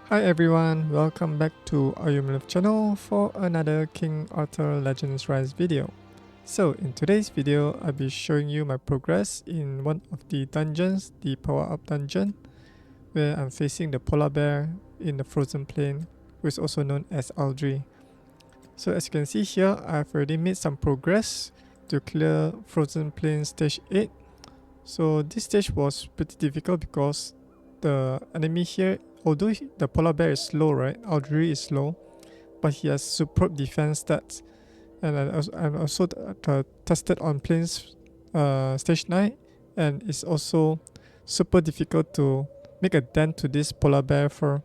Hi everyone, welcome back to Ayumilove channel for another King Arthur Legends Rise video. So in today's video, I'll be showing you my progress in one of the dungeons, the power up dungeon, where I'm facing the polar bear in the frozen plain, who is also known as Aldri. So as you can see here, I've already made some progress to clear frozen plain stage 8. So this stage was pretty difficult because the enemy here, although the polar bear is slow, right? Aldri is slow, but he has superb defense stats. And I'm also tested on plains stage 9, and it's also super difficult to make a dent to this polar bear fur.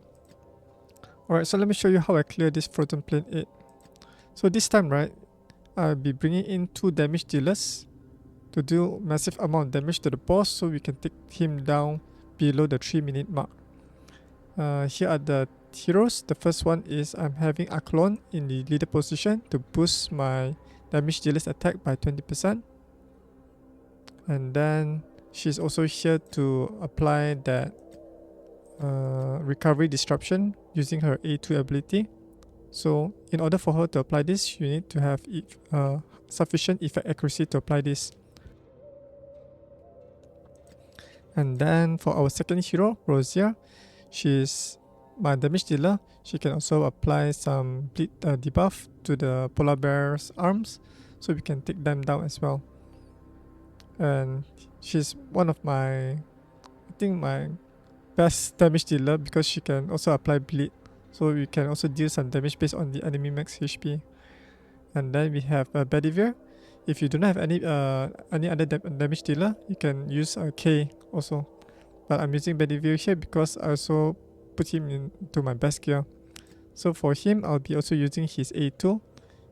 Alright, so let me show you how I clear this frozen plain 8. So this time, right, I'll be bringing in 2 damage dealers to do massive amount of damage to the boss so we can take him down below the 3-minute mark. Here are the heroes. The first one is I'm having Accolon in the leader position to boost my damage dealer's attack by 20%. And then she's also here to apply that recovery disruption using her A2 ability. So in order for her to apply this, you need to have sufficient effect accuracy to apply this. And then for our second hero, Rosier, she's my damage dealer. She can also apply some bleed debuff to the polar bear's arms, so we can take them down as well. And she's one of my, I think my best damage dealer because she can also apply bleed, so we can also deal some damage based on the enemy max HP. And then we have Bedivere. If you do not have any other damage dealer, you can use K also. But I'm using Bedivere here because I also put him into my best gear. So for him, I'll be also using his A2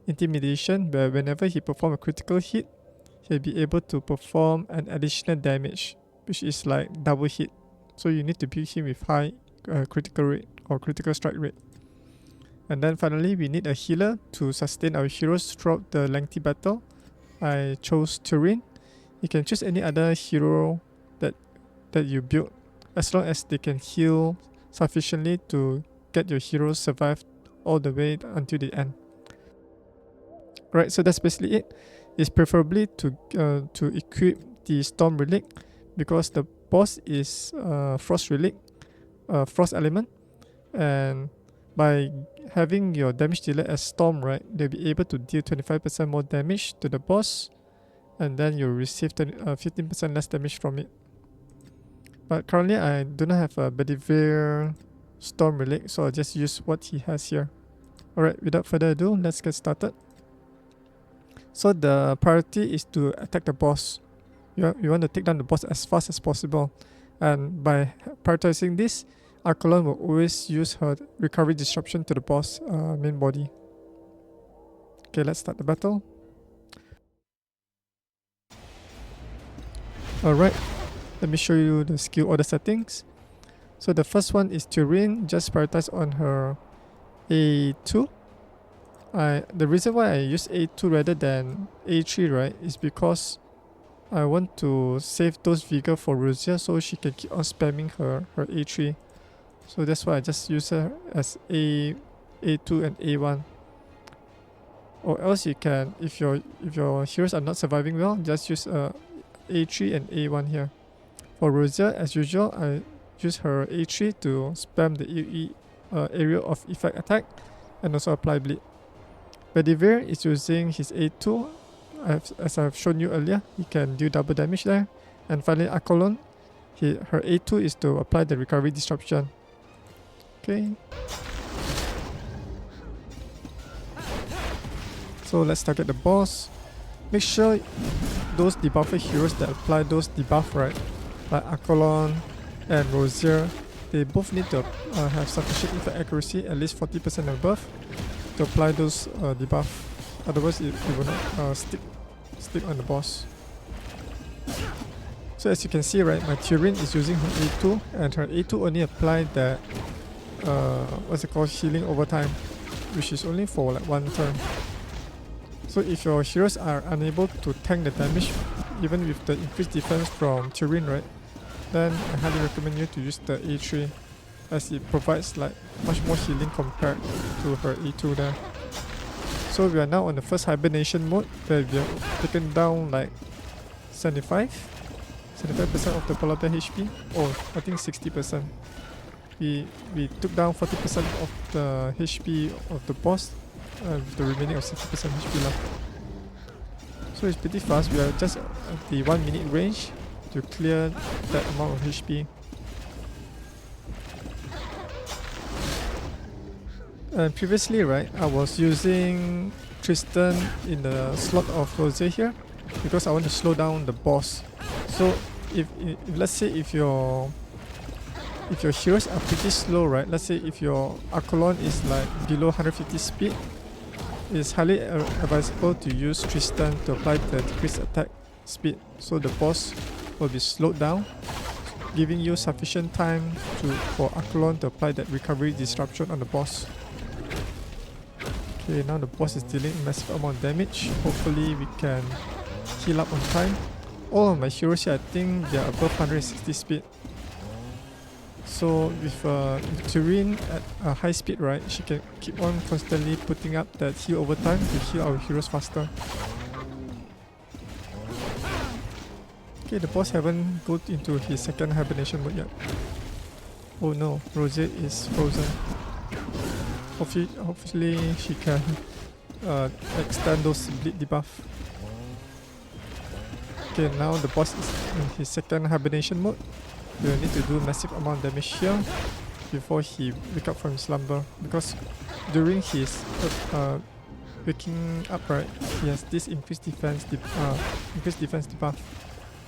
Intimidation, where whenever he performs a critical hit, he'll be able to perform an additional damage, which is like double hit. So you need to build him with high critical rate or critical strike rate. And then finally, we need a healer to sustain our heroes throughout the lengthy battle. I chose Turin. You can choose any other hero that you build, as long as they can heal sufficiently to get your heroes survive all the way until the end. Right, so that's basically it. It's preferably to equip the Storm Relic because the boss is Frost Relic, Frost Element, and by having your damage dealer as Storm, right, they'll be able to deal 25% more damage to the boss, and then you'll receive 15% less damage from it. But currently I do not have a Bedivere Storm Relic, so I'll just use what he has here. Alright, without further ado, let's get started. So the priority is to attack the boss. You want to take down the boss as fast as possible. And by prioritizing this, Accolon will always use her recovery disruption to the boss main body. Okay, let's start the battle. Alright, let me show you the skill order settings. So the first one is Turin, just prioritize on her A2. The reason why I use A2 rather than A3, right, is because I want to save those vigor for Rosier so she can keep on spamming her A3. So that's why I just use her as A2 and A1. Or else you can, if your heroes are not surviving well, just use A3 and A1 here. For Rosier, as usual, I use her A3 to spam the AoE area of effect attack and also apply bleed. Bedivere is using his A2. As I've shown you earlier, he can do double damage there. And finally, Accolon, her A2 is to apply the recovery disruption. Okay. So let's target the boss. Make sure those debuffer heroes that apply those debuff, right, like Accolon and Rosier, they both need to have sufficient effect accuracy, at least 40% above, to apply those debuff. Otherwise, it will not stick on the boss. So as you can see, right, my Turin is using her A2, and her A2 only applied that what's it called, healing over time, which is only for like 1 turn. So if your heroes are unable to tank the damage, even with the increased defense from Turin, right, then I highly recommend you to use the A3. as it provides like much more healing compared to her E2 there. So we are now on the first hibernation mode where we have taken down like 75% of the polar bear HP. Oh, I think 60%. We took down 40% of the HP of the boss with the remaining of 60% HP left. So it's pretty fast. We are just at the 1 minute range to clear that amount of HP. And previously, right, I was using Tristan in the slot of Rosier here because I want to slow down the boss. So if let's say if your heroes are pretty slow, right? Let's say if your Accolon is like below 150 speed, it's highly advisable to use Tristan to apply the decreased attack speed, so the boss will be slowed down, giving you sufficient time for Accolon to apply that recovery disruption on the boss. Okay, now the boss is dealing a massive amount of damage. Hopefully we can heal up on time. All of my heroes here, I think they are above 160 speed. So with Turin at a high speed, right, she can keep on constantly putting up that heal over time to heal our heroes faster. Okay, the boss haven't got into his second hibernation mode yet. Oh no, Rosier is frozen. Hopefully she can extend those bleed debuff. Okay, now the boss is in his second hibernation mode. We'll need to do massive amount of damage here before he wake up from slumber, because during his waking up, right, he has this increased defense debuff.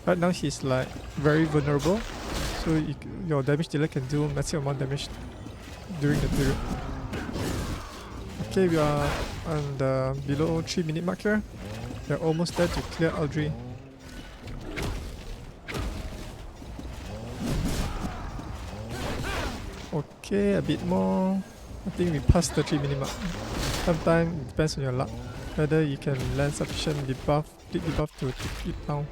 Right now he's like very vulnerable, so your damage dealer can do massive amount of damage during the period. Okay, we are on the below 3 minute mark here. We are almost there to clear Aldri. Okay, a bit more. I think we passed the 3 minute mark. Sometimes it depends on your luck, whether you can land sufficient debuff to take it down.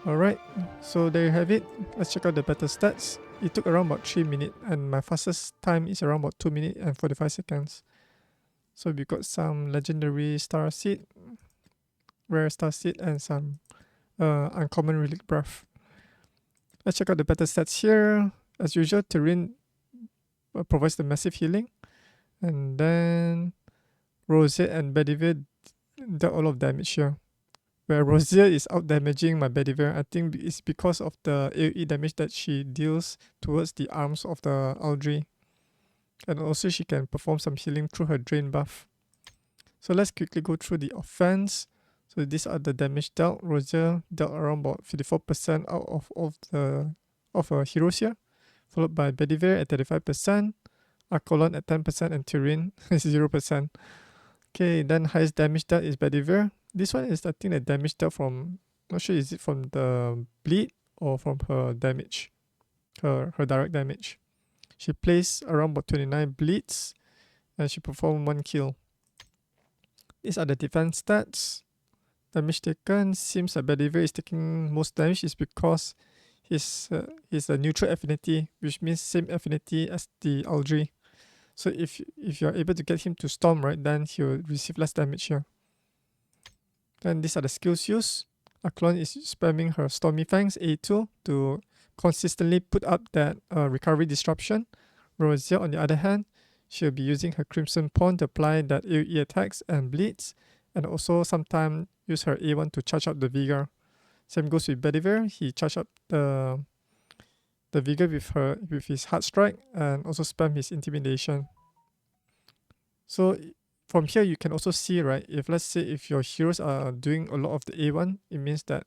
Alright, so there you have it. Let's check out the battle stats. It took around about 3 minutes and my fastest time is around about 2 minutes and 45 seconds. So we got some legendary star seed, rare star seed, and some uncommon relic breath. Let's check out the battle stats here. As usual, Turin provides the massive healing, and then Rosier and Bedivere dealt a lot of damage here. Where Rosier is out damaging my Bedivere, I think it's because of the AoE damage that she deals towards the arms of the Aldri. And also she can perform some healing through her drain buff. So let's quickly go through the offense. So these are the damage dealt. Rosier dealt around about 54% out of her heroes here, followed by Bedivere at 35%, Accolon at 10%, and Turin is 0%. Okay, then highest damage dealt is Bedivere. This one is, I think, the damage dealt from, not sure is it from the bleed or from her damage, her direct damage. She placed around about 29 bleeds and she performed 1 kill. These are the defense stats. Damage taken, seems that Bedivere is taking most damage is because he's a neutral affinity, which means same affinity as the Aldri. So if you're able to get him to storm, right, then he'll receive less damage here. Then these are the skills used. Accolon is spamming her Stormy Fangs A2 to consistently put up that recovery disruption. Rosier, on the other hand, she'll be using her Crimson Pawn to apply that AoE attacks and bleeds, and also sometimes use her A1 to charge up the Vigor. Same goes with Bedivere. He charged up the Vigor with his Heart Strike and also spam his Intimidation. So from here you can also see, right, if let's say if your heroes are doing a lot of the A1, it means that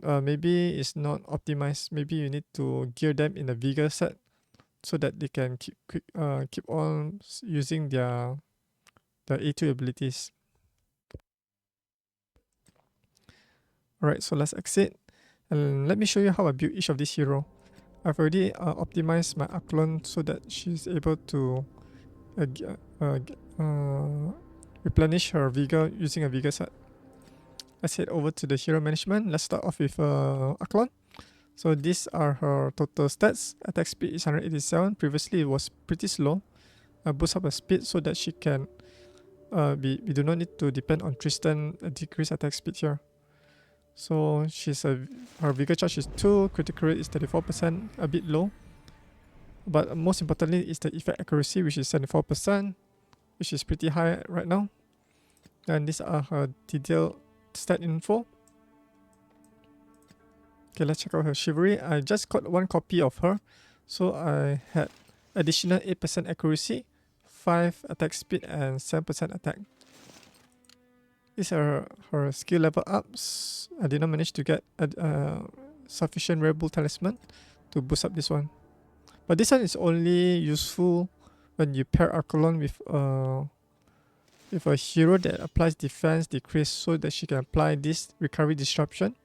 maybe it's not optimized. Maybe you need to gear them in a Vigor set so that they can keep on using their A2 abilities. Alright, so let's exit and let me show you how I build each of these hero. I've already optimized my Accolon so that she's able to replenish her Vigor using a Vigor set. Let's head over to the hero management. Let's start off with Accolon. So these are her total stats. Attack speed is 187. Previously it was pretty slow. I boost up her speed so that she can we do not need to depend on Tristan decrease attack speed here. So her vigor charge is 2, critical rate is 34%, a bit low. But most importantly is the effect accuracy, which is 74%, which is pretty high right now. And these are her detailed stat info. Okay, let's check out her chivalry. I just got one copy of her, so I had additional 8% accuracy, 5 attack speed, and 7% attack. These are her skill level ups. I did not manage to get a sufficient Rare Bull talisman to boost up this one. But this one is only useful when you pair Accolon with a hero that applies defense decrease, so that she can apply this recovery disruption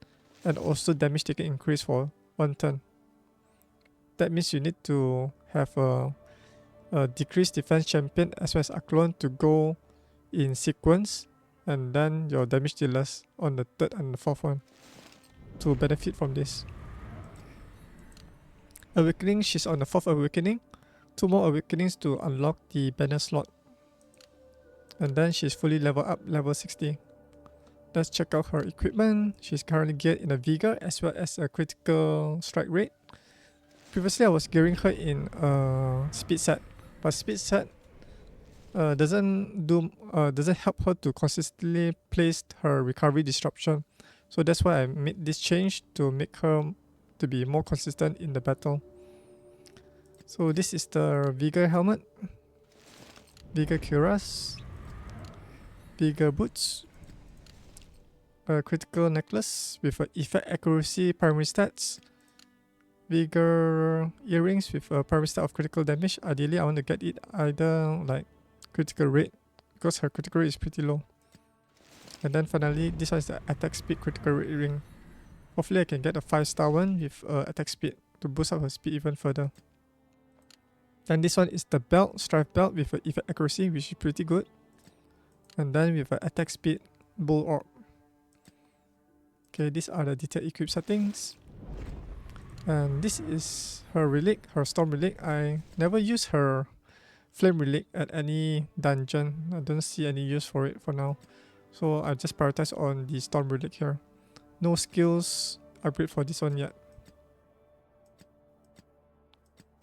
and also damage taken increase for 1 turn. That means you need to have a decreased defense champion as well as Accolon to go in sequence, and then your damage dealers on the 3rd and the 4th one to benefit from this. Awakening, she's on the 4th awakening. 2 more awakenings to unlock the banner slot. And then she's fully leveled up, level 60. Let's check out her equipment. She's currently geared in a vigor as well as a critical strike rate. Previously I was gearing her in a speed set, but speed set doesn't help her to consistently place her recovery disruption. So that's why I made this change to make her to be more consistent in the battle. So this is the vigor helmet, vigor cuirass, vigor boots, a critical necklace with a effect accuracy primary stats, vigor earrings with a primary stat of critical damage. Ideally I want to get it either like critical rate, because her critical rate is pretty low. And then finally this one is the attack speed critical rate ring. Hopefully I can get a 5-star one with attack speed to boost up her speed even further. Then this one is the belt, strife belt with an effect accuracy, which is pretty good. And then with an attack speed bull orb. Okay, these are the detailed equip settings. And this is her relic, her storm relic. I never use her flame relic at any dungeon. I don't see any use for it for now. So I just prioritize on the storm relic here. No skills upgrade for this one yet.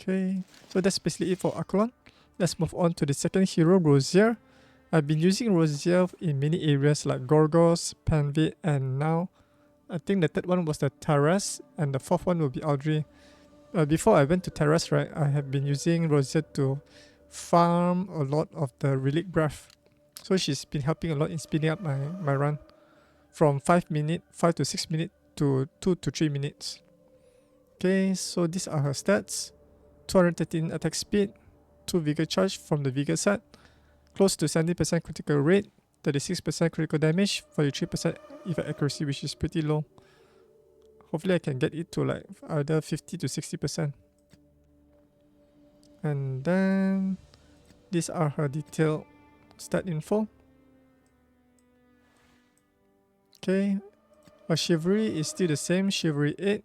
Okay, so that's basically it for Accolon. Let's move on to the second hero, Rosier. I've been using Rosier in many areas like Gorgos, Panvid, and now I think the 3rd one was the Terrace, and the 4th one will be Aldri. Before I went to Terrace, right, I have been using Rosier to farm a lot of the relic breath. So she's been helping a lot in speeding up my run from 5 to 6 minutes to 2 to 3 minutes. Okay, so these are her stats. 213 attack speed, 2 vigor charge from the vigor set, close to 70% critical rate, 36% critical damage, 43% effect accuracy, which is pretty low. Hopefully I can get it to like either 50 to 60%. And then these are her detailed stat info. Okay, her chivalry is still the same, chivalry 8.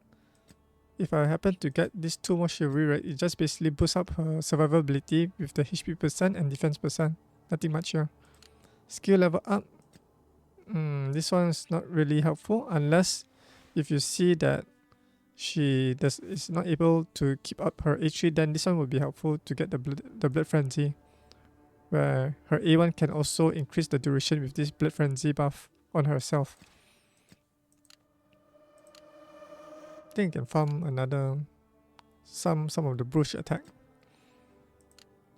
If I happen to get these 2 more chivalry, right, it just basically boosts up her survivability with the HP percent and defense percent. Nothing much here. Skill level up. This one is not really helpful unless if you see that she is not able to keep up her H3, then this one will be helpful to get the blood frenzy, where her A1 can also increase the duration with this blood frenzy buff on herself. I think I can farm another some of the brush attack.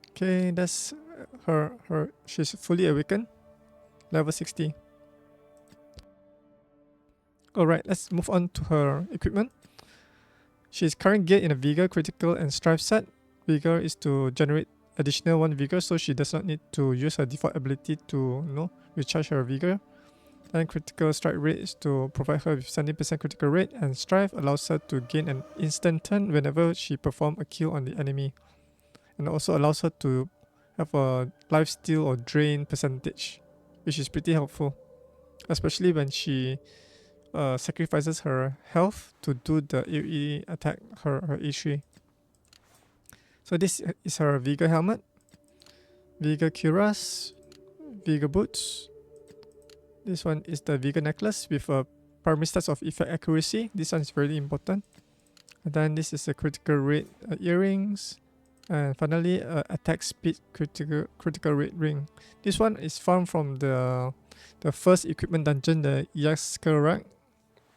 Okay, that's her she's fully awakened, level 60. Alright, let's move on to her equipment. She's currently geared in a vigor, critical, and strife set. Vigor is to generate additional 1 vigor, so she does not need to use her default ability to recharge her vigor. And critical strike rate is to provide her with 70% critical rate, and strife allows her to gain an instant turn whenever she performs a kill on the enemy, and also allows her to have a lifesteal or drain percentage, which is pretty helpful, especially when she sacrifices her health to do the AoE attack, her E3. So this is her Vigor helmet, Vigor cuirass, Vigor boots. This one is the Vigor necklace with a primary stats of effect accuracy. This one is very important. And then this is a critical rate earrings. And finally, attack speed critical rate ring. This one is found from the first equipment dungeon, the Yaskarak,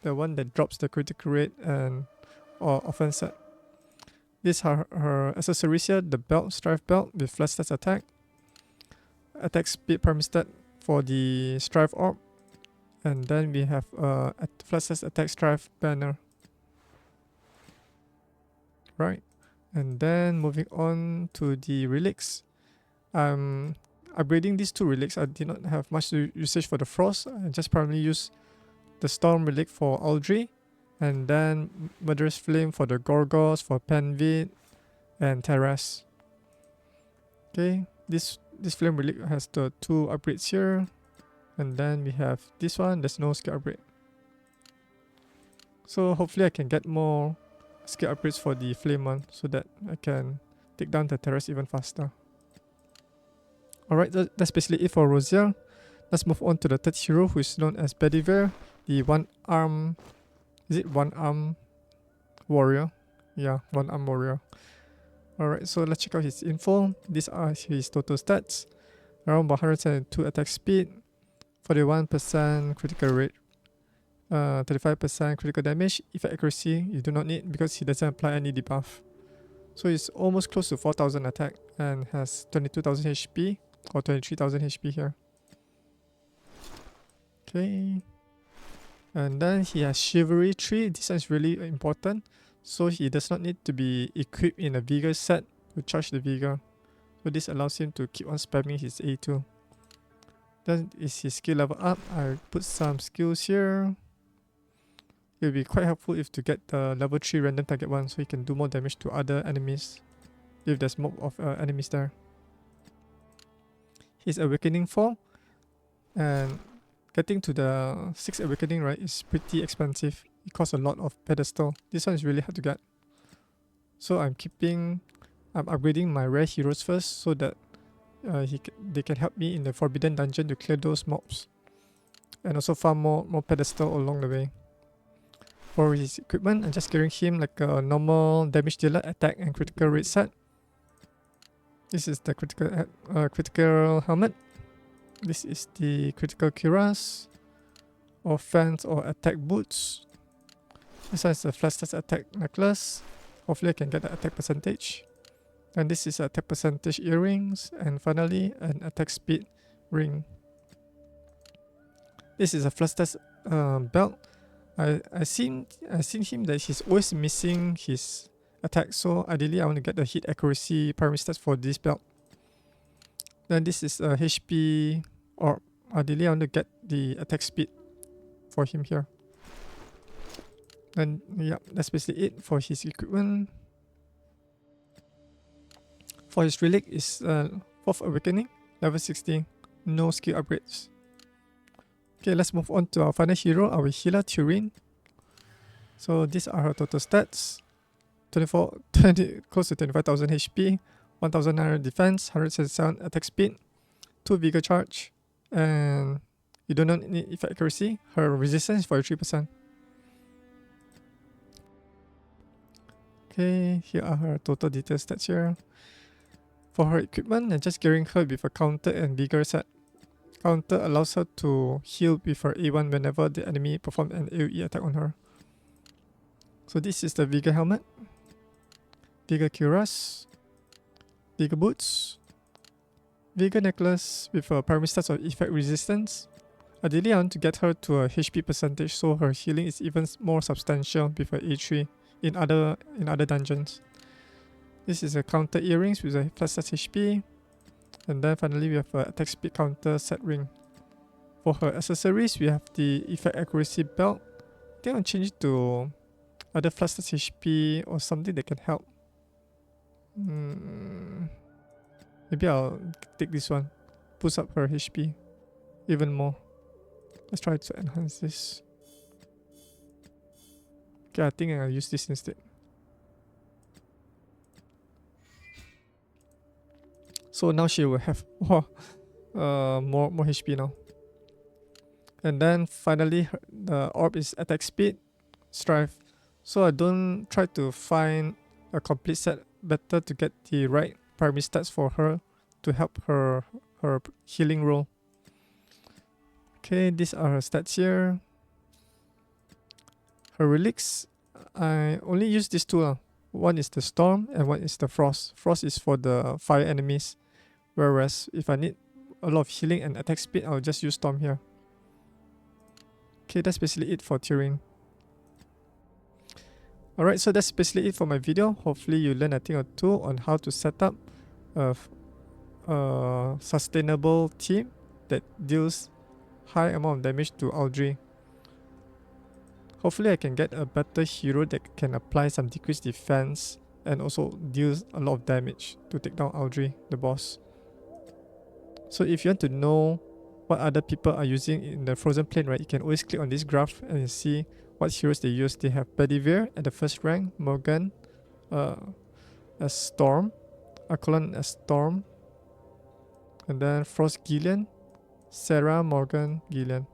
the one that drops the critical rate and or offense set. These are her accessories here: the belt, strife belt with flash stats attack speed primary stat for the strife orb, and then we have flash stats attack strife banner. Right. And then moving on to the relics. I'm upgrading these two relics. I did not have much usage for the frost. I just primarily use the storm relic for Aldri, and then murderous flame for the Gorgos, for Panvid and Terras. Okay, this flame relic has the two upgrades here, and then we have this one. There's no skill upgrade. So hopefully I can get more skill upgrades for the flame one so that I can take down the terrace even faster. Alright, that's basically it for Rosier. Let's move on to the third hero, who is known as Bedivere, the one-arm... Is it one-arm warrior? Yeah, one-arm warrior. Alright, so let's check out his info. These are his total stats. Around 102 attack speed, 41% critical rate, 35% critical damage. Effect accuracy you do not need because he doesn't apply any debuff. So he's almost close to 4000 attack and has 22,000 HP or 23,000 HP here. Okay. And then he has Chivalry 3. This one is really important. So he does not need to be equipped in a Vigor set to charge the Vigor. So this allows him to keep on spamming his A2. Then is his skill level up. I put some skills here. It will be quite helpful if to get the level 3 random target one, so he can do more damage to other enemies if there's mob of enemies there. His Awakening 4, and getting to the 6th Awakening, right, is pretty expensive. It costs a lot of pedestal. This one is really hard to get. So I'm upgrading my rare heroes first so that they can help me in the Forbidden Dungeon to clear those mobs. And also farm more pedestal along the way. For his equipment, I'm just carrying him like a normal damage dealer, attack and critical rate set. This is the critical helmet. This is the critical cuirass, offense or attack boots. This one is the flash stats attack necklace. Hopefully I can get the attack percentage. And this is attack percentage earrings, and finally an attack speed ring. This is a flash stats belt. I seen him that he's always missing his attack, so ideally I want to get the hit accuracy primary stats for this belt. Then this is a HP, or ideally I want to get the attack speed for him here. And yeah, that's basically it for his equipment. For his relic is 4th Awakening, level 16, no skill upgrades. Okay, let's move on to our final hero, our healer Turin. So these are her total stats. 20, close to 25,000 HP, 1,900 defense, 177 attack speed, 2 vigor charge, and you do not need effect accuracy. Her resistance is 43%. Okay, here are her total detail stats here. For her equipment, I'm just gearing her with a counter and vigor set. Counter allows her to heal with her A1 whenever the enemy performs an AoE attack on her. So this is the Vigor helmet, Vigor cuirass, Vigor boots, Vigor necklace with a primary stats of effect resistance. Ideally I want to get her to a HP percentage so her healing is even more substantial with her A3 in other dungeons. This is a counter earrings with a flash stats HP. And then finally we have an attack speed counter set ring. For her accessories, we have the effect accuracy belt. I think I'll change it to either flash stats HP or something that can help. Maybe I'll take this one. Boost up her HP even more. Let's try to enhance this. Okay, I think I'll use this instead. So now she will have more HP now. And then finally, the orb is attack speed, strive. So I don't try to find a complete set, better to get the right primary stats for her to help her healing roll. Okay, these are her stats here. Her relics, I only use these two. One is the storm and one is the frost. Frost is for the fire enemies, whereas if I need a lot of healing and attack speed, I'll just use storm here. Okay, that's basically it for Turin. Alright, so that's basically it for my video. Hopefully you learn a thing or two on how to set up a sustainable team that deals high amount of damage to Aldri. Hopefully I can get a better hero that can apply some decreased defense and also deals a lot of damage to take down Aldri, the boss. So if you want to know what other people are using in the frozen plain, right, you can always click on this graph and see what heroes they use. They have Bedivere at the first rank, Morgan as Storm, Accolon as Storm, and then Frost Gillian, Sarah, Morgan, Gillian.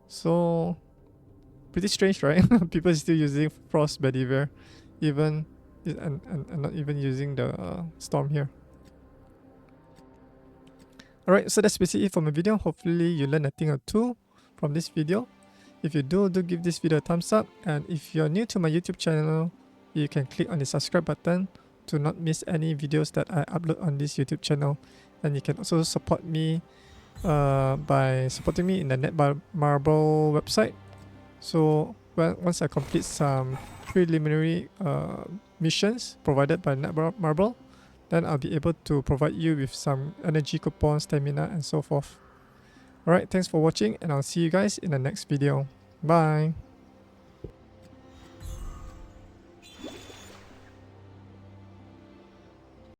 So pretty strange, right? People are still using Frost Bedivere, even and not even using the Storm here. Alright, so that's basically it for my video. Hopefully you learned a thing or two from this video. If you do give this video a thumbs up, and if you're new to my YouTube channel, you can click on the subscribe button to not miss any videos that I upload on this YouTube channel. And you can also support me by supporting me in the Netmarble website. So once I complete some preliminary missions provided by Netmarble, then I'll be able to provide you with some energy coupons, stamina, and so forth. Alright, thanks for watching, and I'll see you guys in the next video. Bye!